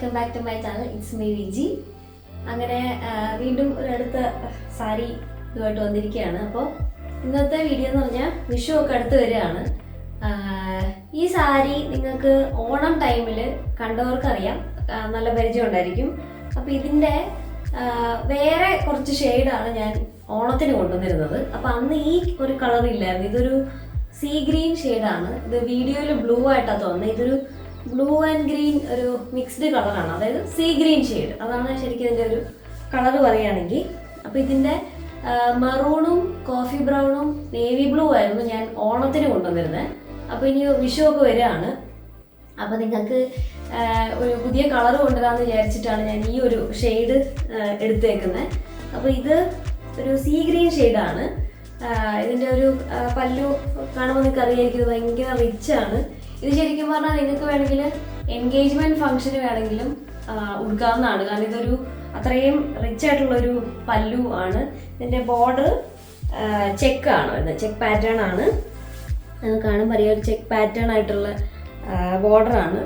Welcome back to my channel. It's me Viji. അങ്ങനെ വീണ്ടും ഒരടുത്ത സാരി ഇതുമായിട്ട് വന്നിരിക്കുകയാണ്. അപ്പോൾ ഇന്നത്തെ വീഡിയോ എന്ന് പറഞ്ഞാൽ വിഷു ഒക്കെ അടുത്ത് വരികയാണ്. ഈ സാരി നിങ്ങൾക്ക് ഓണം ടൈമിൽ കണ്ടവർക്കറിയാം, നല്ല പരിചയം ഉണ്ടായിരിക്കും. അപ്പോൾ ഇതിൻ്റെ വേറെ കുറച്ച് ഷെയ്ഡാണ് ഞാൻ ഓണത്തിന് കൊണ്ടുവന്നിരുന്നത്. അപ്പോൾ അന്ന് ഈ ഒരു കളർ ഇല്ലായിരുന്നു. ഇതൊരു സീ ഗ്രീൻ ഷെയ്ഡാണ്. ഇത് വീഡിയോയിൽ ബ്ലൂ ആയിട്ടാണ് തോന്നുന്നത്. ഇതൊരു ബ്ലൂ ആൻഡ് ഗ്രീൻ ഒരു മിക്സ്ഡ് കളറാണ്, അതായത് സീ ഗ്രീൻ ഷെയ്ഡ്. അതാണ് ശരിക്കും ഇതിൻ്റെ ഒരു കളർ പറയുകയാണെങ്കിൽ. അപ്പോൾ ഇതിൻ്റെ മെറൂണും കോഫി ബ്രൗണും നേവി ബ്ലൂ ആയിരുന്നു ഞാൻ ഓണത്തിന് കൊണ്ടുവന്നിരുന്നത്. അപ്പോൾ ഇനി വിഷു ഒക്കെ വരികയാണ്. അപ്പോൾ നിങ്ങൾക്ക് ഒരു പുതിയ കളർ കൊണ്ടുവരാമെന്ന് വിചാരിച്ചിട്ടാണ് ഞാൻ ഈ ഒരു ഷെയ്ഡ് എടുത്തേക്കുന്നത്. അപ്പോൾ ഇത് ഒരു സീ ഗ്രീൻ ഷെയ്ഡാണ്. ഇതിൻ്റെ ഒരു പല്ലു കാണുമ്പോൾ നിങ്ങൾക്ക് അറിയാമായിരിക്കും, ഇത് ഭയങ്കര റിച്ചാണ്. ഇത് ശരിക്കും പറഞ്ഞാൽ നിങ്ങൾക്ക് വേണമെങ്കിൽ എൻഗേജ്മെൻറ്റ് ഫംഗ്ഷന് വേണമെങ്കിലും ഉടുക്കാവുന്നതാണ്. കാരണം ഇതൊരു അത്രയും റിച്ച് ആയിട്ടുള്ളൊരു പല്ലു ആണ്. ഇതിൻ്റെ ബോർഡർ ചെക്കാണ് വരുന്നത്, ചെക്ക് പാറ്റേൺ ആണ്. കാണുമ്പോൾ അറിയാം, ഒരു ചെക്ക് പാറ്റേൺ ആയിട്ടുള്ള ബോർഡറാണ്.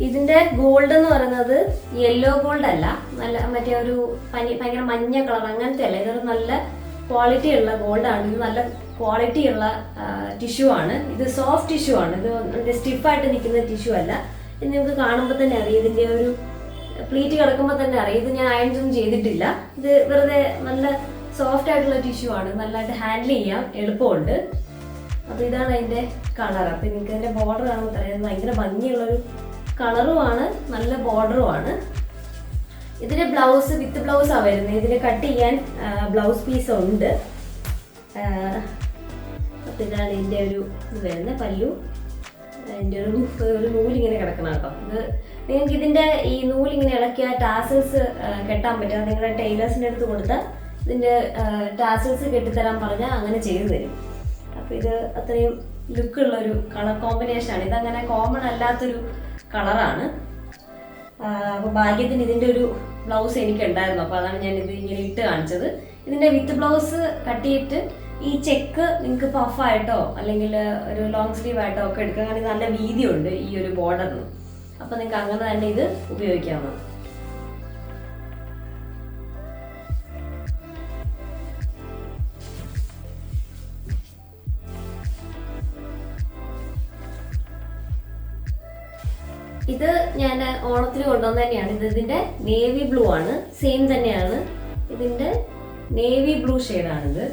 ഇതിൻ്റെ ഗോൾഡ് എന്ന് പറയുന്നത് യെല്ലോ ഗോൾഡ് അല്ല, നല്ല മറ്റേ ഒരു ഭയങ്കര മഞ്ഞ കളർ അങ്ങനത്തെ അല്ല. ഇതൊരു നല്ല ക്വാളിറ്റി ഉള്ള ഗോൾഡാണ്. ഇത് നല്ല ക്വാളിറ്റി ഉള്ള ടിഷ്യൂ ആണ്. ഇത് സോഫ്റ്റ് ടിഷ്യൂ ആണ്. ഇത് സ്റ്റിഫായിട്ട് നിൽക്കുന്ന ടിഷ്യൂ അല്ല. ഇത് നിങ്ങൾക്ക് കാണുമ്പോൾ തന്നെ അറിയാം, ഇതിൻ്റെ ഒരു പ്ലീറ്റ് കിടക്കുമ്പോൾ തന്നെ അറിയാം. ഇത് ഞാൻ അയൺ ചെയ്തിട്ടില്ല. ഇത് വെറുതെ നല്ല സോഫ്റ്റ് ആയിട്ടുള്ള ടിഷ്യൂ ആണ്. നല്ലതായിട്ട് ഹാൻഡിൽ ചെയ്യാം, എളുപ്പമുണ്ട്. അപ്പോൾ ഇതാണ് അതിൻ്റെ കളർ. അപ്പോൾ നിങ്ങൾക്ക് അതിൻ്റെ ബോർഡർ കാണുമ്പോൾ അറിയാം, ഭയങ്കര ഭംഗിയുള്ളൊരു കളറുമാണ്, നല്ല ബോർഡറുമാണ്. ഇതിൻ്റെ ബ്ലൗസ് വിത്ത് ബ്ലൗസാണ് വരുന്നത്. ഇതിന് കട്ട് ചെയ്യാൻ ബ്ലൗസ് പീസ് ഉണ്ട്. അപ്പോൾ ഇതാണ് ഇതിൻ്റെ ഒരു ഇത് വരുന്നത്, പല്ലു. അതിൻ്റെ ഒരു നൂലിങ്ങനെ കിടക്കണം കേട്ടോ. ഇത് നിങ്ങൾക്ക് ഇതിൻ്റെ ഈ നൂലിങ്ങനെ ഇളക്കിയ ടാസൽസ് കെട്ടാൻ പറ്റുക. നിങ്ങളുടെ ടൈലേഴ്സിൻ്റെ അടുത്ത് കൊടുത്താൽ ഇതിൻ്റെ ടാസൽസ് കെട്ടിത്തരാൻ പറഞ്ഞാൽ അങ്ങനെ ചെയ്തു തരും. അപ്പോൾ ഇത് അത്രയും ലുക്കുള്ളൊരു കളർ കോമ്പിനേഷനാണ്. ഇതങ്ങനെ കോമൺ അല്ലാത്തൊരു കളറാണ്. അപ്പോൾ ഭാഗ്യത്തിന് ഇതിൻ്റെ ഒരു ബ്ലൗസ് എനിക്കുണ്ടായിരുന്നു. അപ്പോൾ അതാണ് ഞാനിത് ഇങ്ങനെ ഇട്ട് കാണിച്ചത്. ഇതിൻ്റെ വിത്ത് ബ്ലൗസ് കട്ട് ചെയ്തിട്ട് ഈ ചെക്ക് നിങ്ങൾക്ക് പഫായിട്ടോ അല്ലെങ്കിൽ ഒരു ലോങ് സ്ലീവ് ആയിട്ടോ ഒക്കെ എടുക്കാം. കാരണം നല്ല വീതിയുണ്ട് ഈ ഒരു ബോർഡറിന്. അപ്പോൾ നിങ്ങൾക്ക് അങ്ങനെ തന്നെ ഇത് ഉപയോഗിക്കാവുന്നതാണ്. ഇത് ഞാൻ ഓണത്തിന് കൊണ്ടുവന്ന് തന്നെയാണ്. ഇതിൻ്റെ നേവി ബ്ലൂ ആണ്, സെയിം തന്നെയാണ്. ഇതിൻ്റെ നേവി ബ്ലൂ ഷെയ്ഡാണിത്.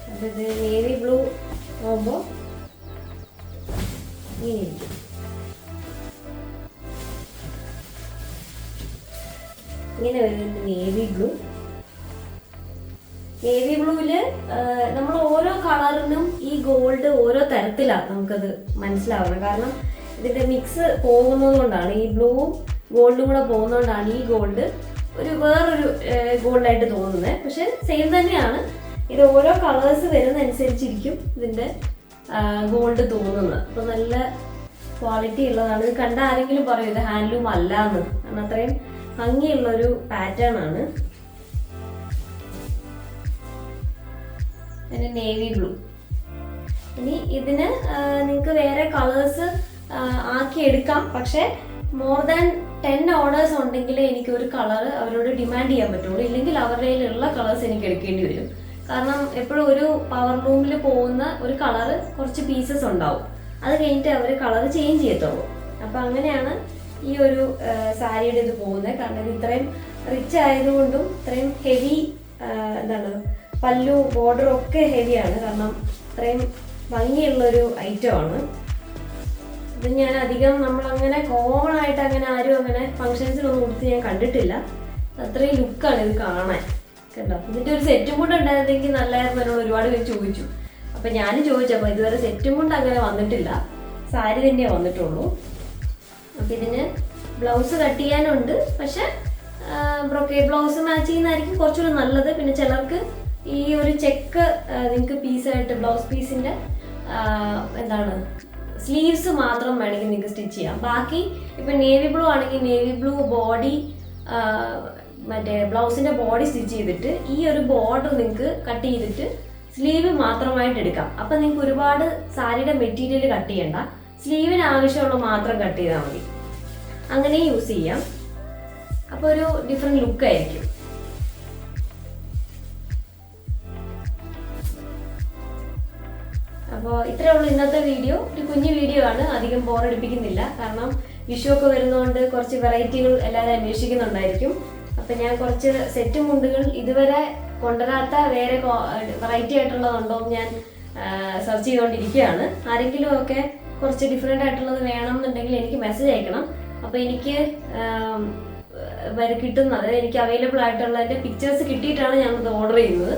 അപ്പോൾ ഇത് നേവി ബ്ലൂ ആകുമ്പോൾ ഇങ്ങനെ ഇരിക്കും. ഇങ്ങനെ വരുന്നത് നേവി ബ്ലൂ. നേവി ബ്ലൂവില് നമ്മൾ ഓരോ കളറിനും ഈ ഗോൾഡ് ഓരോ തരത്തിലാണ് നമുക്കത് മനസ്സിലാവുന്നത്. കാരണം ഇതിൻ്റെ മിക്സ് പോകുന്നത് കൊണ്ടാണ്, ഈ ബ്ലൂവും ഗോൾഡും കൂടെ പോകുന്നതുകൊണ്ടാണ് ഈ ഗോൾഡ് ഒരു വേറൊരു ഗോൾഡായിട്ട് തോന്നുന്നത്. പക്ഷെ സെയിം തന്നെയാണ്. ഇത് ഓരോ കളേഴ്സ് വരുന്നതനുസരിച്ചിരിക്കും ഇതിൻ്റെ ഗോൾഡ് തോന്നുന്നത്. അപ്പോൾ നല്ല ക്വാളിറ്റി ഉള്ളതാണ്. ഇത് കണ്ട ആരെങ്കിലും പറയും ഇത് ഹാൻഡ്ലൂം അല്ല എന്ന്. കാരണം അത്രയും ഭംഗിയുള്ളൊരു പാറ്റേൺ ആണ്. പിന്നെ നേവി ബ്ലൂ. ഇനി ഇതിന് നിങ്ങൾക്ക് വേറെ കളേഴ്സ് ആക്കി എടുക്കാം. പക്ഷേ മോർ ദാൻ 10 ഓർഡേഴ്സ് ഉണ്ടെങ്കിൽ എനിക്ക് ഒരു കളർ അവരോട് ഡിമാൻഡ് ചെയ്യാൻ പറ്റുള്ളൂ. ഇല്ലെങ്കിൽ അവരുടെ കയ്യിലുള്ള കളേഴ്സ് എനിക്ക് എടുക്കേണ്ടി വരും. കാരണം എപ്പോഴും ഒരു പവർ റൂമിൽ പോകുന്ന ഒരു കളർ കുറച്ച് പീസസ് ഉണ്ടാവും. അത് കഴിഞ്ഞിട്ട് അവർ കളർ ചേഞ്ച് ചെയ്യത്തുള്ളൂ. അപ്പോൾ അങ്ങനെയാണ് ഈ ഒരു സാരിയുടെ ഇത് പോകുന്നത്. കാരണം ഇത് ഇത്രയും റിച്ച് ആയതുകൊണ്ടും ഇത്രയും ഹെവി എന്താണ് പല്ലു ബോർഡറും ഒക്കെ ഹെവിയാണ്. കാരണം ഇത്രയും ഭംഗിയുള്ളൊരു ഐറ്റമാണ്. ഇത് ഞാൻ അധികം നമ്മളങ്ങനെ കോമൺ ആയിട്ട് അങ്ങനെ ആരും അങ്ങനെ ഫംഗ്ഷൻസിനൊന്നും കൊടുത്ത് ഞാൻ കണ്ടിട്ടില്ല. അത്രയും ലുക്കാണ് ഇത് കാണാൻ, കണ്ടോ. ഇതിൻ്റെ ഒരു സെറ്റും കൊണ്ട് ഉണ്ടായിരുന്നെങ്കിൽ നല്ലതായിരുന്നു എന്നോട് ഒരുപാട് പേര് ചോദിച്ചു. അപ്പം ഞാനും ചോദിച്ചപ്പോൾ ഇതുവരെ സെറ്റും കൊണ്ട് അങ്ങനെ വന്നിട്ടില്ല, സാരി തന്നെ വന്നിട്ടുള്ളൂ. അപ്പം ഇതിന് ബ്ലൗസ് കട്ട് ചെയ്യാനുണ്ട്. പക്ഷെ ബ്രൊക്കേഡ് ബ്ലൗസ് മാച്ച് ചെയ്യുന്നതായിരിക്കും കുറച്ചുകൂടി നല്ലത്. പിന്നെ ചിലർക്ക് ഈ ഒരു ചെക്ക് നിങ്ങൾക്ക് പീസായിട്ട് ബ്ലൗസ് പീസിൻ്റെ എന്താണ് സ്ലീവ്സ് മാത്രം വേണമെങ്കിൽ നിങ്ങൾക്ക് സ്റ്റിച്ച് ചെയ്യാം. ബാക്കി ഇപ്പം നേവി ബ്ലൂ ആണെങ്കിൽ നേവി ബ്ലൂ ബോഡി മറ്റേ ബ്ലൗസിൻ്റെ ബോഡി സ്റ്റിച്ച് ചെയ്തിട്ട് ഈ ഒരു ബോർഡർ നിങ്ങൾക്ക് കട്ട് ചെയ്തിട്ട് സ്ലീവ് മാത്രമായിട്ട് എടുക്കാം. അപ്പം നിങ്ങൾക്ക് ഒരുപാട് സാരിയുടെ മെറ്റീരിയൽ കട്ട് ചെയ്യണ്ട, സ്ലീവിന് ആവശ്യമുള്ള മാത്രം കട്ട് ചെയ്താൽ മതി. അങ്ങനെ യൂസ് ചെയ്യാം. അപ്പോൾ ഒരു ഡിഫറെൻറ്റ് ലുക്കായിരിക്കും. അപ്പോൾ ഇത്രയേ ഉള്ളൂ ഇന്നത്തെ വീഡിയോ. ഒരു കുഞ്ഞു വീഡിയോ ആണ്, അധികം ബോറടിപ്പിക്കുന്നില്ല. കാരണം വിഷു ഒക്കെ വരുന്നതുകൊണ്ട് കുറച്ച് വെറൈറ്റികൾ എല്ലാവരും അന്വേഷിക്കുന്നുണ്ടായിരിക്കും. അപ്പം ഞാൻ കുറച്ച് സെറ്റ് മുണ്ടുകൾ ഇതുവരെ കൊണ്ടുവരാത്ത വേറെ വെറൈറ്റി ആയിട്ടുള്ളതുണ്ടോ എന്ന് ഞാൻ സെർച്ച് ചെയ്തുകൊണ്ടിരിക്കുകയാണ്. ആരെങ്കിലും ഒക്കെ കുറച്ച് ഡിഫറെൻ്റ് ആയിട്ടുള്ളത് വേണം എന്നുണ്ടെങ്കിൽ എനിക്ക് മെസ്സേജ് അയക്കണം. അപ്പോൾ എനിക്ക് കിട്ടുന്നത്, എനിക്ക് അവൈലബിൾ ആയിട്ടുള്ളതിൻ്റെ പിക്ചേഴ്സ് കിട്ടിയിട്ടാണ് ഞാനത് ഓർഡർ ചെയ്യുന്നത്.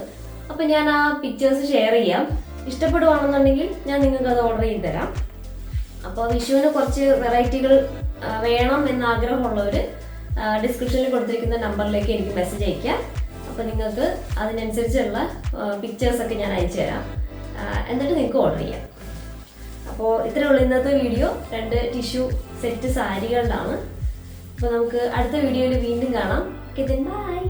അപ്പോൾ ഞാൻ ആ പിക്ചേഴ്സ് ഷെയർ ചെയ്യാം. ഇഷ്ടപ്പെടുവാണെന്നുണ്ടെങ്കിൽ ഞാൻ നിങ്ങൾക്ക് അത് ഓർഡർ ചെയ്ത് തരാം. അപ്പോൾ വിഷുവിന് കുറച്ച് വെറൈറ്റികൾ വേണം എന്നാഗ്രഹമുള്ളവർ ഡിസ്ക്രിപ്ഷനിൽ കൊടുത്തിരിക്കുന്ന നമ്പറിലേക്ക് എനിക്ക് മെസ്സേജ് അയക്കാം. അപ്പോൾ നിങ്ങൾക്ക് അതിനനുസരിച്ചുള്ള പിക്ചേഴ്സൊക്കെ ഞാൻ അയച്ചു തരാം. എന്നിട്ട് നിങ്ങൾക്ക് ഓർഡർ ചെയ്യാം. അപ്പോൾ ഇത്രയേ ഉള്ളൂ ഇന്നത്തെ വീഡിയോ. 2 tissue set സാരികളിലാണ്. അപ്പോൾ നമുക്ക് അടുത്ത വീഡിയോയിൽ വീണ്ടും കാണാം. Okay, by.